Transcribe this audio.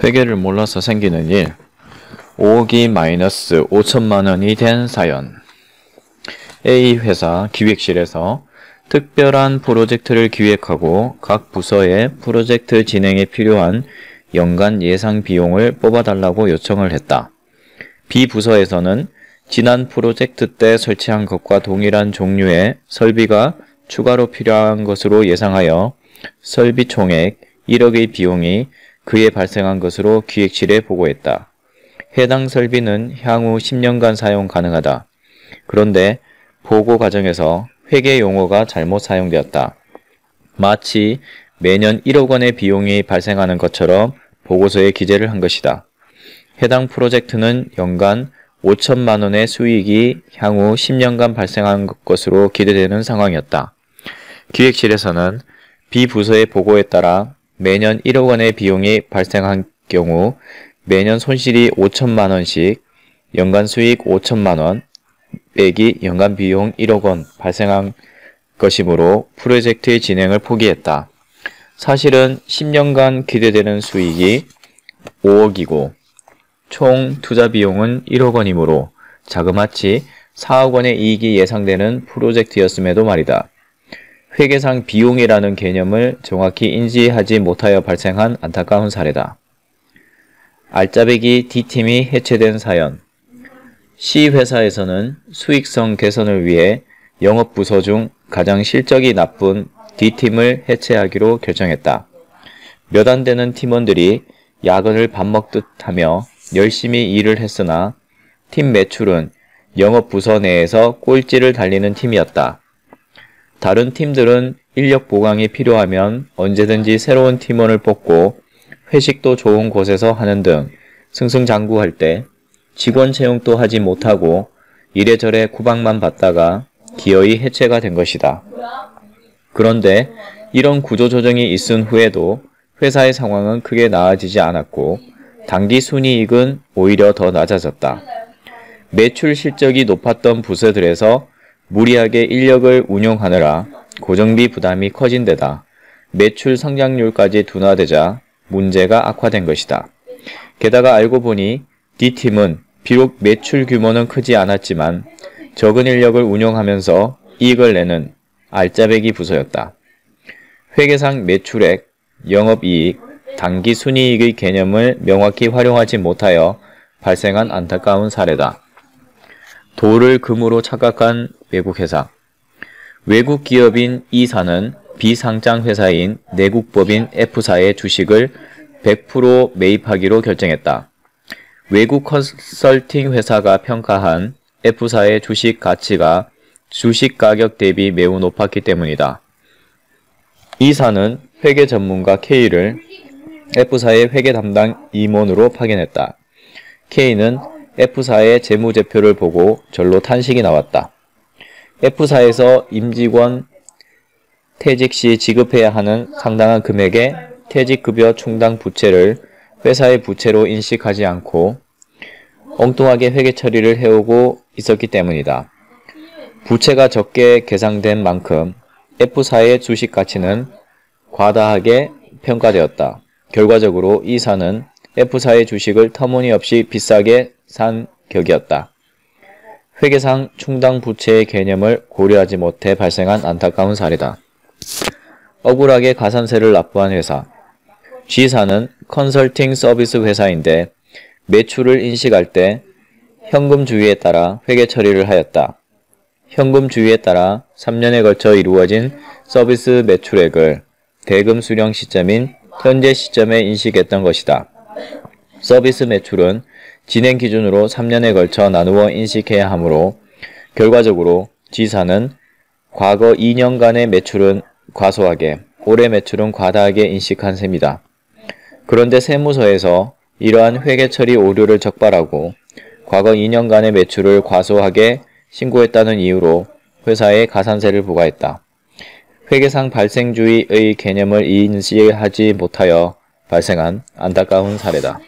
회계를 몰라서 생기는 일. 5억이 마이너스 5천만 원이 된 사연. A 회사 기획실에서 특별한 프로젝트를 기획하고 각 부서의 프로젝트 진행에 필요한 연간 예상 비용을 뽑아달라고 요청을 했다. B 부서에서는 지난 프로젝트 때 설치한 것과 동일한 종류의 설비가 추가로 필요한 것으로 예상하여 설비 총액 1억의 비용이 그에 발생한 것으로 기획실에 보고했다. 해당 설비는 향후 10년간 사용 가능하다. 그런데 보고 과정에서 회계 용어가 잘못 사용되었다. 마치 매년 1억 원의 비용이 발생하는 것처럼 보고서에 기재를 한 것이다. 해당 프로젝트는 연간 5천만 원의 수익이 향후 10년간 발생한 것으로 기대되는 상황이었다. 기획실에서는 B 부서의 보고에 따라 매년 1억 원의 비용이 발생한 경우 매년 손실이 5천만 원씩 연간 수익 5천만 원 빼기 연간 비용 1억 원 발생한 것이므로 프로젝트의 진행을 포기했다. 사실은 10년간 기대되는 수익이 5억이고 총 투자 비용은 1억 원이므로 자그마치 4억 원의 이익이 예상되는 프로젝트였음에도 말이다. 회계상 비용이라는 개념을 정확히 인지하지 못하여 발생한 안타까운 사례다. 알짜배기 D팀이 해체된 사연. C 회사에서는 수익성 개선을 위해 영업부서 중 가장 실적이 나쁜 D팀을 해체하기로 결정했다. 몇 안 되는 팀원들이 야근을 밥 먹듯 하며 열심히 일을 했으나 팀 매출은 영업부서 내에서 꼴찌를 달리는 팀이었다. 다른 팀들은 인력 보강이 필요하면 언제든지 새로운 팀원을 뽑고 회식도 좋은 곳에서 하는 등 승승장구할 때 직원 채용도 하지 못하고 이래저래 구박만 받다가 기어이 해체가 된 것이다. 그런데 이런 구조조정이 있은 후에도 회사의 상황은 크게 나아지지 않았고 당기 순이익은 오히려 더 낮아졌다. 매출 실적이 높았던 부서들에서 무리하게 인력을 운용하느라 고정비 부담이 커진 데다 매출 성장률까지 둔화되자 문제가 악화된 것이다. 게다가 알고 보니 D팀은 비록 매출 규모는 크지 않았지만 적은 인력을 운용하면서 이익을 내는 알짜배기 부서였다. 회계상 매출액, 영업이익, 당기순이익의 개념을 명확히 활용하지 못하여 발생한 안타까운 사례다. 도를 금으로 착각한 외국회사. 외국 기업인 E사는 비상장 회사인 내국법인 F사의 주식을 100% 매입하기로 결정했다. 외국 컨설팅 회사가 평가한 F사의 주식 가치가 주식 가격 대비 매우 높았기 때문이다. E사는 회계 전문가 K를 F사의 회계 담당 임원으로 파견했다. K는 F사의 재무제표를 보고 절로 탄식이 나왔다. F사에서 임직원 퇴직 시 지급해야 하는 상당한 금액의 퇴직급여 충당 부채를 회사의 부채로 인식하지 않고 엉뚱하게 회계 처리를 해오고 있었기 때문이다. 부채가 적게 계상된 만큼 F사의 주식 가치는 과다하게 평가되었다. 결과적으로 E사는 F사의 주식을 터무니없이 비싸게 산 격이었다. 회계상 충당 부채의 개념을 고려하지 못해 발생한 안타까운 사례다. 억울하게 가산세를 납부한 회사. G사는 컨설팅 서비스 회사인데 매출을 인식할 때 현금주의에 따라 회계 처리를 하였다. 현금주의에 따라 3년에 걸쳐 이루어진 서비스 매출액을 대금 수령 시점인 현재 시점에 인식했던 것이다. 서비스 매출은 진행 기준으로 3년에 걸쳐 나누어 인식해야 하므로 결과적으로 G사는 과거 2년간의 매출은 과소하게, 올해 매출은 과다하게 인식한 셈이다. 그런데 세무서에서 이러한 회계 처리 오류를 적발하고 과거 2년간의 매출을 과소하게 신고했다는 이유로 회사에 가산세를 부과했다. 회계상 발생주의의 개념을 인지하지 못하여 발생한 안타까운 사례다.